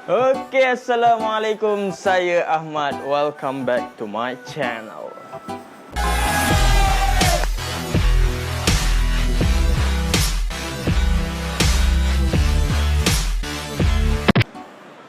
Okay, Assalamualaikum. Saya Ahmad. Welcome back to my channel.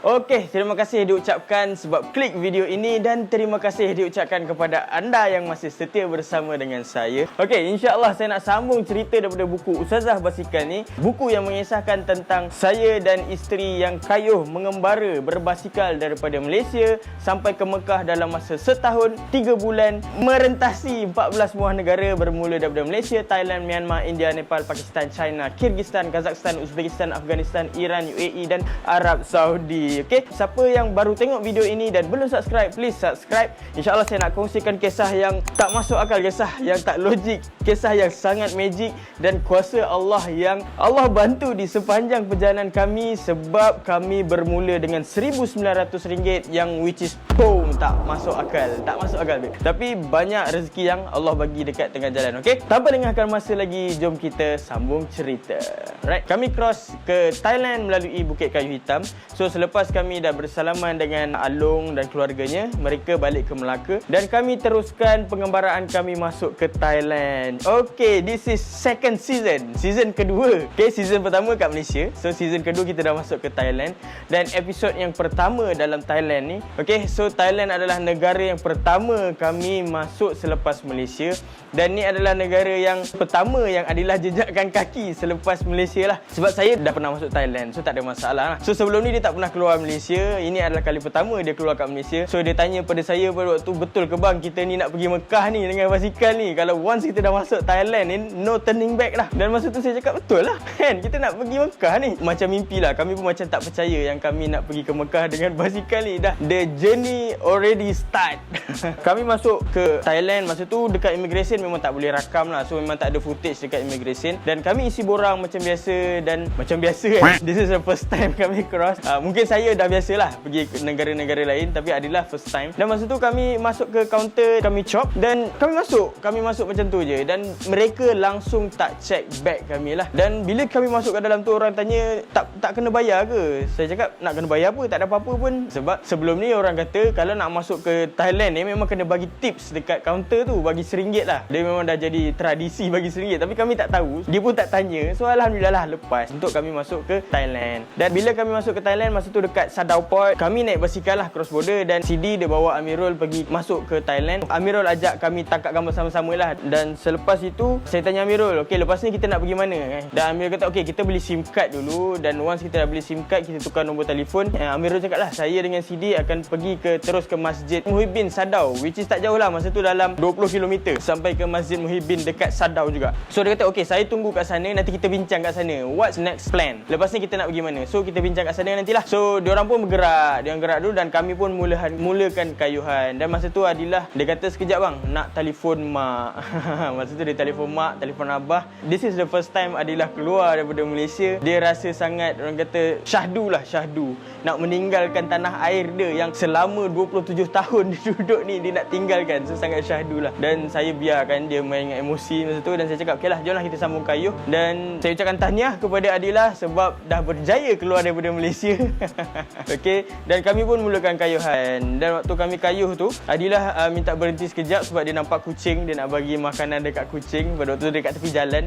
Okey, terima kasih diucapkan sebab klik video ini dan terima kasih diucapkan kepada anda yang masih setia bersama dengan saya. Okey, insya-Allah saya nak sambung cerita daripada buku Ustazah Basikal ni. Buku yang mengisahkan tentang saya dan isteri yang kayuh mengembara berbasikal daripada Malaysia sampai ke Mekah dalam masa setahun 3 bulan, merentasi 14 buah negara bermula daripada Malaysia, Thailand, Myanmar, India, Nepal, Pakistan, China, Kyrgyzstan, Kazakhstan, Uzbekistan, Afghanistan, Iran, UAE dan Arab Saudi. Okey, siapa yang baru tengok video ini dan belum subscribe, please subscribe. InsyaAllah saya nak kongsikan kisah yang tak masuk akal, kisah yang tak logik, kisah yang sangat magic dan kuasa Allah yang Allah bantu di sepanjang perjalanan kami sebab kami bermula dengan RM1,900 yang which is boom, tak masuk akal. Tak masuk akal. Tapi banyak rezeki yang Allah bagi dekat tengah jalan. Okey, tanpa lengahkan masa lagi, jom kita sambung cerita. Right, kami cross ke Thailand melalui Bukit Kayu Hitam. So selepas kami dah bersalaman dengan Along dan keluarganya, mereka balik ke Melaka dan kami teruskan pengembaraan kami masuk ke Thailand. Okay, this is second season. Season kedua. Okay, season pertama kat Malaysia. So season kedua kita dah masuk ke Thailand. Dan episod yang pertama dalam Thailand ni, okay, so Thailand adalah negara yang pertama kami masuk selepas Malaysia. Dan ni adalah negara yang pertama yang Adilah jejakkan kaki selepas Malaysia lah. Sebab saya dah pernah masuk Thailand, so tak ada masalah lah. So sebelum ni dia tak pernah keluar Malaysia. Ini adalah kali pertama dia keluar kat Malaysia. So dia tanya pada saya pada waktu, betul ke bang kita ni nak pergi Mekah ni dengan basikal ni? Kalau once kita dah masuk Thailand ni, no turning back lah. Dan masa tu saya cakap betul lah kan, kita nak pergi Mekah ni. Macam mimpi lah. Kami pun macam tak percaya yang kami nak pergi ke Mekah dengan basikal ni. Dah the journey already start. Kami masuk ke Thailand. Masa tu dekat immigration memang tak boleh rakam lah. So memang tak ada footage dekat immigration. Dan kami isi borang macam biasa. Dan macam biasa kan, this is the first time kami cross. Mungkin saya dah biasalah pergi ke negara-negara lain, tapi Adilah first time. Dan masa tu kami masuk ke kaunter, kami chop dan kami masuk macam tu je. Dan mereka langsung tak check bag kami lah. Dan bila kami masuk ke dalam tu, orang tanya tak kena bayar ke? Saya cakap nak kena bayar apa? Tak ada apa-apa pun. Sebab sebelum ni orang kata kalau nak masuk ke Thailand ni memang kena bagi tips dekat kaunter tu, bagi RM1 lah. Dia memang dah jadi tradisi bagi RM1. Tapi kami tak tahu, dia pun tak tanya. So alhamdulillah lah lepas untuk kami masuk ke Thailand. Dan bila kami masuk ke Thailand, masa tu dekat Sadao Port, kami naik basikal lah cross border. Dan CD dia bawa Amirul pergi masuk ke Thailand. Amirul ajak kami tangkap gambar sama-sama lah. Dan selepas itu saya tanya Amirul, okay, lepas ni kita nak pergi mana? Dan Amirul kata, okay, kita beli SIM card dulu. Dan once kita dah beli SIM card, kita tukar nombor telefon. Amirul cakap lah, saya dengan CD akan pergi terus ke Masjid Muhyiddin Sadao, which is tak jauh lah. Masa tu dalam 20 km sampai ke Masjid Muhyiddin dekat Sadao juga. So dia kata, okay, saya tunggu kat sana, nanti kita bincang kat sana. What's next plan? Lepas ni kita nak pergi mana? So kita bincang kat sana nantilah. So diorang pun bergerak. Diorang gerak dulu dan kami pun mulakan kayuhan. Dan masa tu Adilah, dia kata sekejap bang, nak telefon mak. Masa tu dia telefon mak, telefon abah. This is the first time Adilah keluar daripada Malaysia. Dia rasa sangat, orang kata syahdu nak meninggalkan tanah air dia yang selama 27 tahun dia duduk ni, dia nak tinggalkan. So sangat syahdu lah. Dan saya biarkan dia main dengan emosi masa tu. Dan saya cakap, okay lah, jomlah kita sambung kayuh. Dan saya ucapkan tahniah kepada Adilah sebab dah berjaya keluar daripada Malaysia. Okay, dan kami pun mulakan kayuhan. Dan waktu kami kayuh tu, Adilah minta berhenti sekejap sebab dia nampak kucing. Dia nak bagi makanan dekat kucing. Pada waktu tu dekat tepi jalan.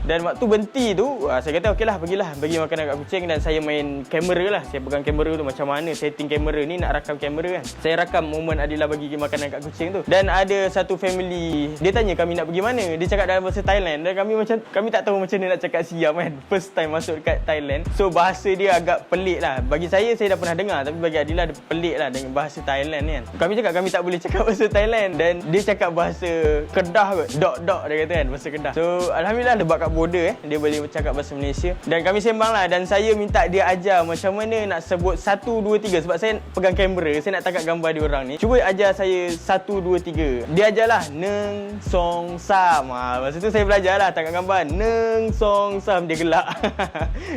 Dan waktu berhenti tu, saya kata okeylah, pergilah bagi makanan kat kucing. Dan saya main kamera lah. Saya pegang kamera tu, macam mana setting kamera ni, nak rakam kamera kan. Saya rakam momen Adilah bagi makanan kat kucing tu. Dan ada satu family, dia tanya kami nak pergi mana. Dia cakap dalam bahasa Thailand. Dan kami tak tahu macam mana nak cakap siap kan. First time masuk dekat Thailand. So bahasa dia agak pelik lah. Bagi saya dah pernah dengar. Tapi bagi Adilah dia pelik lah dengan bahasa Thailand ni kan. Kami cakap kami tak boleh cakap bahasa Thailand. Dan dia cakap bahasa Kedah kot. Dok dia kata kan, bahasa Kedah. So alhamdulillah dia buat kat border dia boleh bercakap bahasa Malaysia. Dan kami sembang lah. Dan saya minta dia ajar macam mana nak sebut 1, 2, 3. Sebab saya pegang kamera, saya nak tangkap gambar dia orang ni. Cuba ajar saya 1, 2, 3. Dia ajarlah Neng Song Sam. Masa tu saya belajar lah tangkap gambar Neng Song Sam. Dia gelak.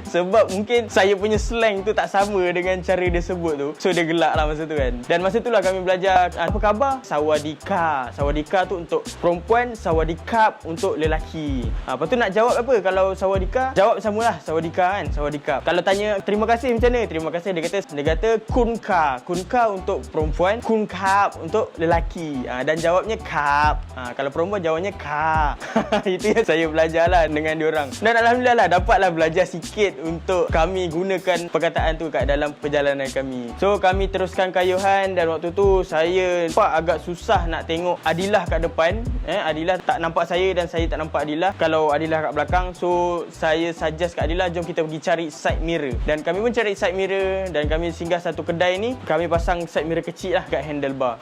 Sebab mungkin saya punya slang tu tak sama dengan cara dia sebut tu. So dia gelak lah masa tu kan. Dan masa tu lah kami belajar apa khabar? Sawadika. Sawadika tu untuk perempuan, sawadikap untuk lelaki. Lepas tu nak jawab jawab apa? Kalau sawadika, jawab samalah sawadika kan, sawadika. Kalau tanya terima kasih macam mana? Terima kasih dia kata kunka. Kunka untuk perempuan, kunkap untuk lelaki. Dan jawabnya kap. Kalau perempuan jawabnya ka. Itu yang saya belajarlah dengan diorang. Dan alhamdulillah lah dapatlah belajar sikit untuk kami gunakan perkataan tu kat dalam perjalanan kami. So kami teruskan kayuhan dan waktu tu saya nampak agak susah nak tengok Adilah kat depan. Adilah tak nampak saya dan saya tak nampak Adilah. Kalau Adilah kat belakang, so saya suggest kat Adilah, jom kita pergi cari side mirror. Dan kami pun cari side mirror dan kami singgah satu kedai ni. Kami pasang side mirror kecil lah kat handlebar.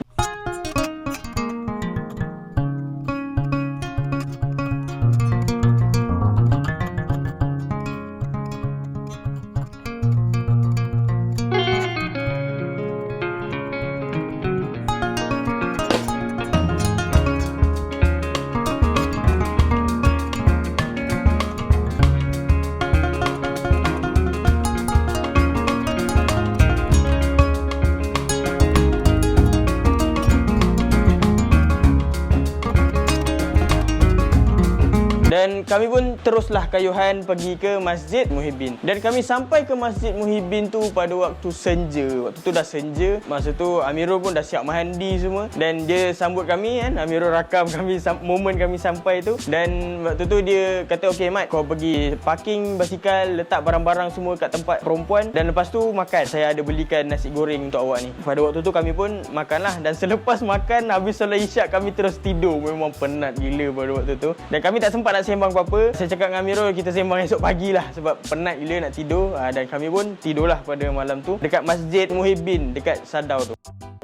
Dan kami pun teruslah kayuhan pergi ke Masjid Muhyiddin. Dan kami sampai ke Masjid Muhyiddin tu pada waktu senja. Waktu tu dah senja. Masa tu Amirul pun dah siap mandi semua. Dan dia sambut kami kan. Amirul rakam kami momen kami sampai tu. Dan waktu tu dia kata, "Okey Mat, kau pergi parking basikal, letak barang-barang semua kat tempat perempuan. Dan lepas tu makan. Saya ada belikan nasi goreng untuk awak ni." Pada waktu tu kami pun makanlah. Dan selepas makan, habis solat isyak kami terus tidur. Memang penat gila pada waktu tu. Dan kami tak sempat nak sembang apa-apa. Saya cakap dengan Amirul, kita sembang esok pagi lah sebab penat gila nak tidur. Dan kami pun tidurlah pada malam tu dekat Masjid Muhyiddin dekat Sadau tu.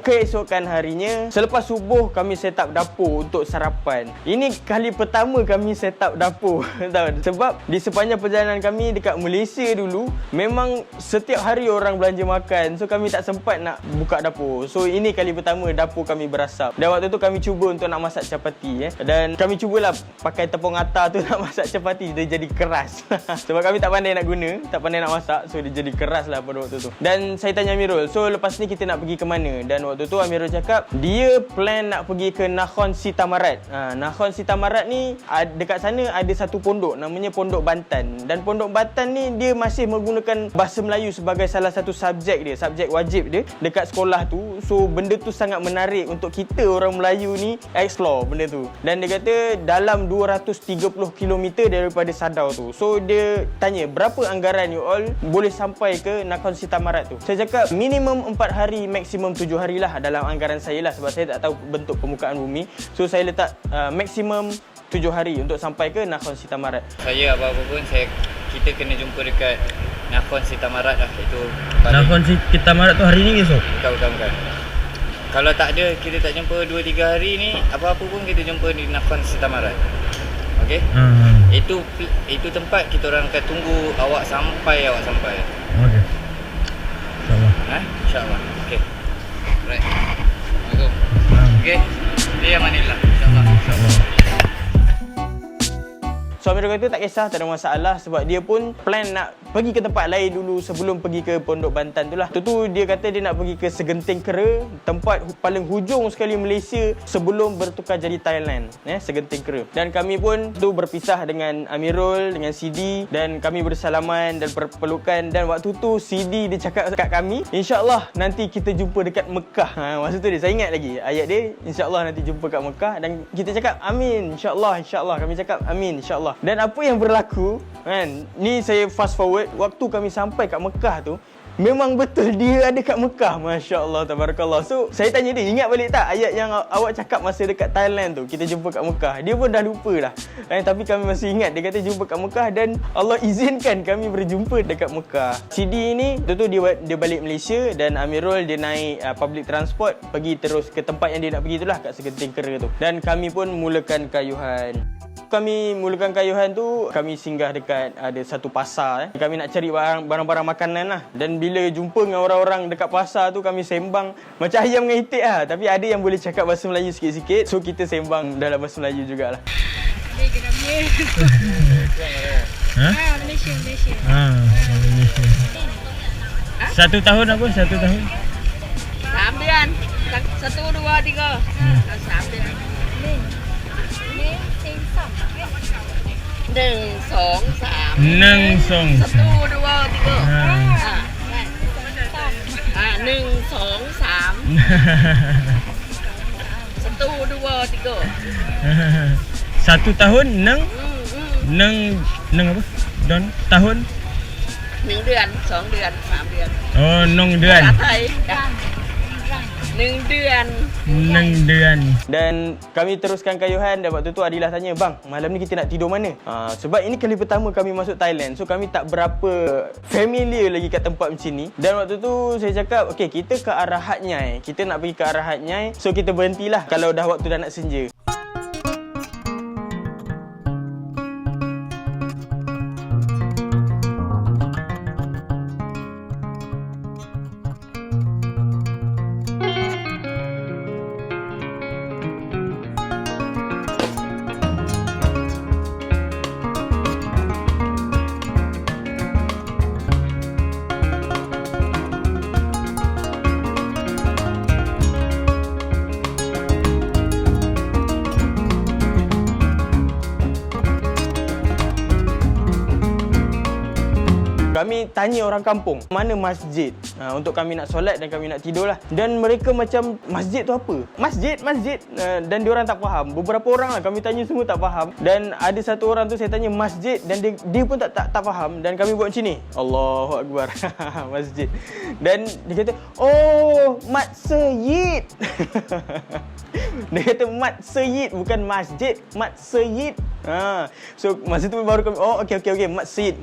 Keesokan harinya, selepas subuh kami set up dapur untuk sarapan. Ini kali pertama kami set up dapur. Sebab di sepanjang perjalanan kami dekat Malaysia dulu, memang setiap hari orang belanja makan. So kami tak sempat nak buka dapur. So ini kali pertama dapur kami berasap. Dan waktu tu kami cuba untuk nak masak capati. Dan kami cubalah pakai tepung atar tu nak masak capati. Dia jadi keras. Sebab kami tak pandai nak guna, tak pandai nak masak. So dia jadi keras lah pada waktu tu. Dan saya tanya Amirul, so lepas ni kita nak pergi ke mana? Dan waktu tu Amirul cakap dia plan nak pergi ke Nakhon Sitamarat. Nakhon Sitamarat ni dekat sana ada satu pondok namanya Pondok Bantan. Dan Pondok Bantan ni dia masih menggunakan bahasa Melayu sebagai salah satu subjek dia, subjek wajib dia dekat sekolah tu. So benda tu sangat menarik untuk kita orang Melayu ni explore benda tu. Dan dia kata dalam 230 km daripada Sadau tu. So dia tanya berapa anggaran you all boleh sampai ke Nakhon Sitamarat tu. Saya cakap minimum 4 hari, maksimum 7 hari lah dalam anggaran saya lah, sebab saya tak tahu bentuk permukaan bumi. So saya letak maksimum 7 hari untuk sampai ke Nakhon Sitamarat. Saya apa-apa pun kita kena jumpa dekat Nakhon Sitamarat lah. Itu Nakhon Sitamarat tu hari ni esok? Bukan. Kalau tak ada, kita tak jumpa 2-3 hari ni, apa-apa pun kita jumpa di Nakhon Sitamarat. Okey? Itu tempat kita orang akan tunggu awak sampai. Okey. InsyaAllah. InsyaAllah. Okey. Right. Assalamualaikum. Okey. Dia Amanillah. InsyaAllah. So Amirul kata tak kisah, tak ada masalah sebab dia pun plan nak pergi ke tempat lain dulu sebelum pergi ke Pondok Bantan tu lah. Tu dia kata dia nak pergi ke Segenting Kera, tempat paling hujung sekali Malaysia sebelum bertukar jadi Thailand. Segenting Kera. Dan kami pun tu berpisah dengan Amirul, dengan Sidi, dan kami bersalaman dan berpelukan. Dan waktu tu Sidi dia cakap kat kami, InsyaAllah nanti kita jumpa dekat Mekah. Masa tu saya ingat lagi ayat dia, InsyaAllah nanti jumpa kat Mekah. Dan kita cakap amin, InsyaAllah. Kami cakap amin, InsyaAllah. Dan apa yang berlaku kan, ni saya fast forward, waktu kami sampai kat Mekah tu, memang betul dia ada kat Mekah. Masya Allah, tabarakallah. So saya tanya dia, ingat balik tak ayat yang awak cakap masa dekat Thailand tu, kita jumpa kat Mekah? Dia pun dah lupa dah. Tapi kami masih ingat. Dia kata jumpa kat Mekah dan Allah izinkan kami berjumpa dekat Mekah. Sidi ni tu dia balik Malaysia dan Amirul dia naik public transport pergi terus ke tempat yang dia nak pergi itulah, kat Segenting Kera tu. Dan kami pun mulakan kayuhan. Kami mulakan kayuhan tu, kami singgah dekat ada satu pasar. Kami nak cari barang-barang makanan lah. Dan bila jumpa dengan orang-orang dekat pasar tu, kami sembang macam ayam dengan itik lah. Tapi ada yang boleh cakap bahasa Melayu sikit-sikit. So kita sembang dalam bahasa Melayu jugalah. Malaysia. Malaysia. 1 tahun apa? 1 tahun? 3 bulan. 1, 2, 3. 3 bulan. Neng song. 1 2 3 1 2 3 1 2 3 1 tahun neng apa? Don tahun? 1 เดือน 2 เดือน 3 เดือน Oh, nong ดือน ภาษาไทย1 เดือน 1 เดือน Dan kami teruskan kayuhan dan waktu tu Adilah tanya, "Bang, malam ni kita nak tidur mana?" Sebab ini kali pertama kami masuk Thailand. So kami tak berapa familiar lagi kat tempat macam ni. Dan waktu tu saya cakap, "Okey, kita ke arah Hat Nyai. Kita nak pergi ke arah Hat Nyai. So kita berhentilah kalau dah waktu dah nak senja." Kami tanya orang kampung, mana masjid untuk kami nak solat dan kami nak tidur lah. Dan mereka macam, masjid tu apa? Masjid. Dan diorang tak faham. Beberapa orang lah kami tanya semua tak faham. Dan ada satu orang tu saya tanya masjid dan dia pun tak faham. Dan kami buat macam ni, Allahu Akbar. Masjid. Dan dia kata, "Oh, Mat Seyid." Dia kata Mat Seyid, bukan masjid, Mat Seyid. So masa tu baru kami, oh okey Mat Seyid.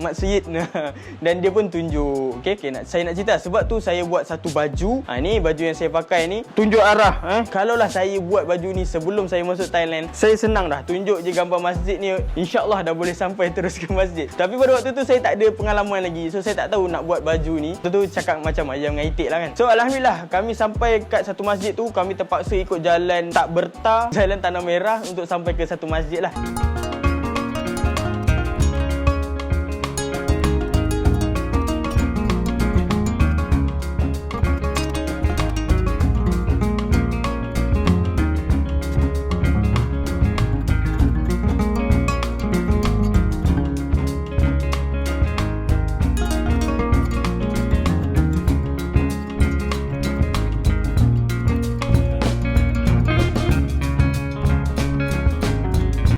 Dan dia pun tunjuk, okey saya nak cerita sebab tu saya buat satu baju. Ni baju yang saya pakai ni, tunjuk arah. Kalaulah saya buat baju ni sebelum saya masuk Thailand, saya senang dah tunjuk je gambar masjid ni, insya-Allah dah boleh sampai terus ke masjid. Tapi pada waktu tu saya tak ada pengalaman lagi. So saya tak tahu nak buat baju ni. Tu cakap macam ayam dengan itik lah kan. So alhamdulillah kami sampai kat satu masjid tu, kami terpaksa ikut jalan tak bertar, jalan tanah merah untuk sampai ke satu masjid lah.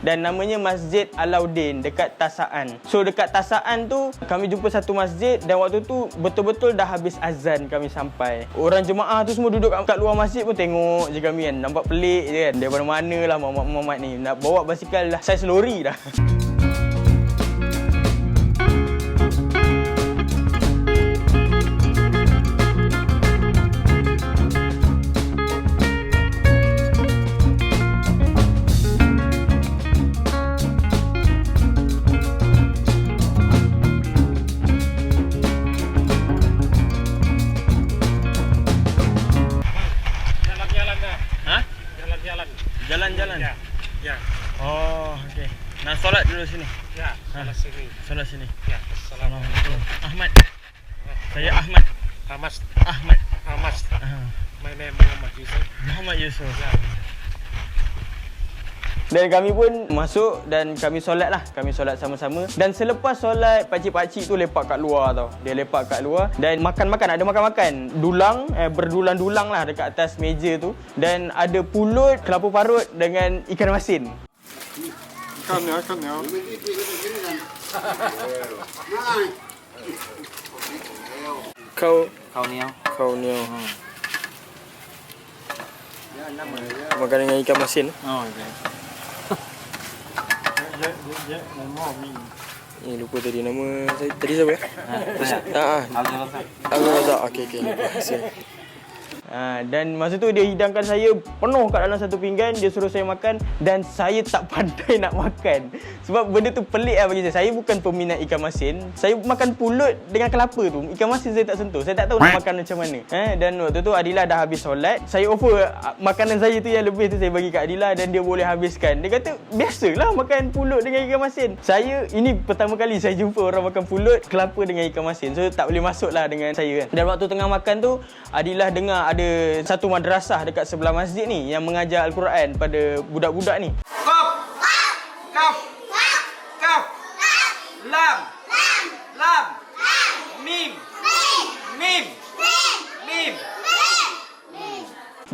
Dan namanya Masjid Alauddin dekat Tasaan. So dekat Tasaan tu kami jumpa satu masjid dan waktu tu betul-betul dah habis azan kami sampai. Orang jemaah tu semua duduk kat luar masjid pun tengok je kami kan. Nampak pelik je kan. Daripada mana lah mamat-mamat ni nak bawa basikal dah saiz lori dah. Jalan-jalan? Ya. Oh, okey. Nak solat dulu sini? Ya, solat sini. Solat sini? Ya, Assalamualaikum. Ahmad. Saya Ahmad. Ahmad. My name Muhammad Yusuf. Muhammad Yusuf. Ya. Dan kami pun masuk dan kami solat lah. Kami solat sama-sama. Dan selepas solat, pakcik-pakcik tu lepak kat luar tau. Dia lepak kat luar dan makan-makan. Ada makan-makan. Dulang, berdulang-dulang lah dekat atas meja tu. Dan ada pulut, kelapa parut dengan ikan masin. Ikan ya. Kau niau. Makan dengan ikan masin. Oh, okey. Ni lupa tadi nama saya. Tadi siapa ya? Abdul Razak. Okey. Dan masa tu dia hidangkan saya penuh kat dalam satu pinggan. Dia suruh saya makan dan saya tak pandai nak makan. Sebab benda tu pelik lah bagi saya. Saya bukan peminat ikan masin. Saya makan pulut dengan kelapa tu. Ikan masin saya tak sentuh. Saya tak tahu nak makan macam mana. Dan waktu tu Adilah dah habis solat. Saya offer makanan saya tu yang lebih tu saya bagi kat Adilah dan dia boleh habiskan. Dia kata, biasalah makan pulut dengan ikan masin. Ini pertama kali saya jumpa orang makan pulut, kelapa dengan ikan masin. So tak boleh masuk lah dengan saya kan. Dan waktu tengah makan tu, Adilah dengar ada satu madrasah dekat sebelah masjid ni yang mengajar Al-Quran pada budak-budak ni.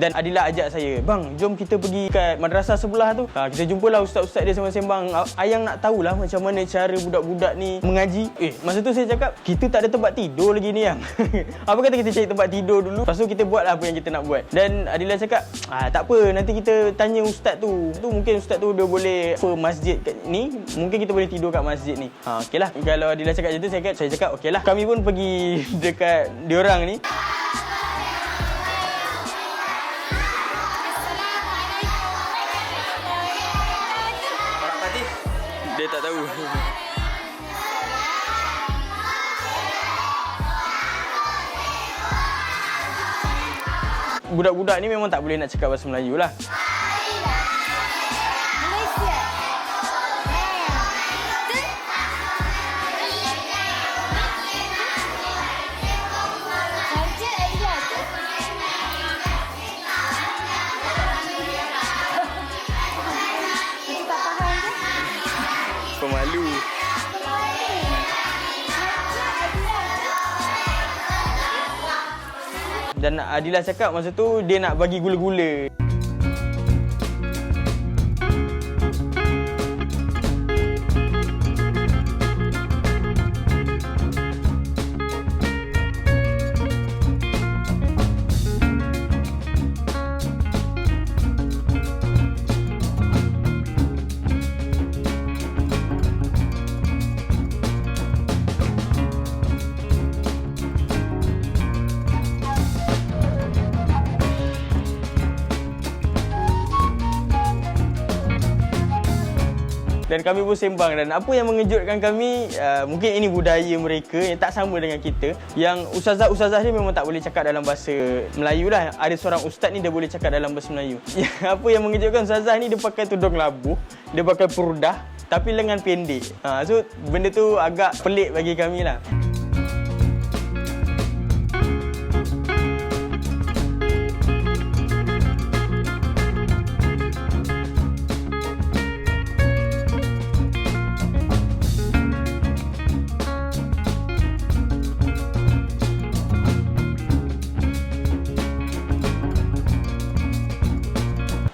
Dan Adila ajak saya, bang, jom kita pergi kat madrasah sebelah tu. Kita jumpalah ustaz-ustaz dia sembang-sembang. Ayang nak tahulah macam mana cara budak-budak ni mengaji. Masa tu saya cakap, kita tak ada tempat tidur lagi ni, yang. Apa kata kita cari tempat tidur dulu, lepas tu kita buatlah apa yang kita nak buat. Dan Adila cakap, tak apa, nanti kita tanya ustaz tu. Mungkin ustaz tu dia boleh masjid kat ni, mungkin kita boleh tidur kat masjid ni. Okeylah. Kalau Adila cakap macam tu, saya cakap okeylah. Kami pun pergi dekat diorang ni. Dia tak tahu. Budak-budak ni memang tak boleh nak cakap bahasa Melayu lah. Pemalu. Dan Adila cakap masa tu dia nak bagi gula-gula. Dan kami pun sembang, dan apa yang mengejutkan kami, mungkin ini budaya mereka yang tak sama dengan kita, yang ustazah-ustazah ni memang tak boleh cakap dalam bahasa Melayu lah. Ada seorang ustaz ni dia boleh cakap dalam bahasa Melayu. Apa yang mengejutkan, ustazah ni dia pakai tudung labuh, dia pakai purdah tapi lengan pendek. So benda tu agak pelik bagi kami lah.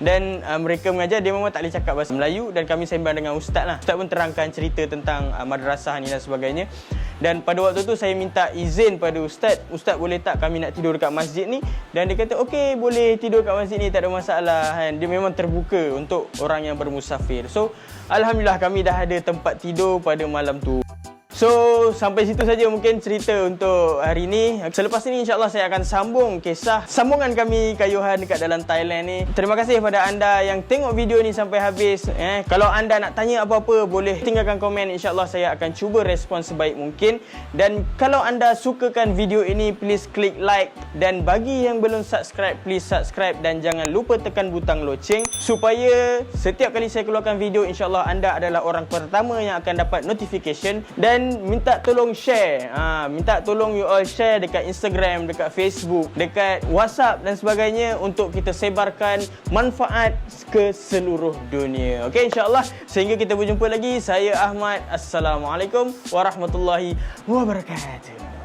Dan mereka mengajar, dia memang tak boleh cakap bahasa Melayu, dan kami sembang dengan ustaz lah. Ustaz pun terangkan cerita tentang madrasah ni dan sebagainya. Dan pada waktu tu saya minta izin pada ustaz, ustaz boleh tak kami nak tidur dekat masjid ni? Dan dia kata okey, boleh tidur kat masjid ni, tak ada masalah kan. Dia memang terbuka untuk orang yang bermusafir. So alhamdulillah kami dah ada tempat tidur pada malam tu. So, sampai situ saja mungkin cerita untuk hari ini. Selepas ini insya-Allah saya akan sambung kisah sambungan kami kayuhan dekat dalam Thailand ni. Terima kasih kepada anda yang tengok video ni sampai habis. Kalau anda nak tanya apa-apa, boleh tinggalkan komen. InsyaAllah saya akan cuba respon sebaik mungkin. Dan kalau anda sukakan video ini, please klik like. Dan bagi yang belum subscribe, please subscribe. Dan jangan lupa tekan butang loceng, supaya setiap kali saya keluarkan video, insyaAllah anda adalah orang pertama yang akan dapat notification. Dan minta tolong share, minta tolong you all share dekat Instagram, dekat Facebook, dekat WhatsApp dan sebagainya, untuk kita sebarkan manfaat ke seluruh dunia. Okey, insyaAllah sehingga kita berjumpa lagi. Saya Ahmad. Assalamualaikum warahmatullahi wabarakatuh.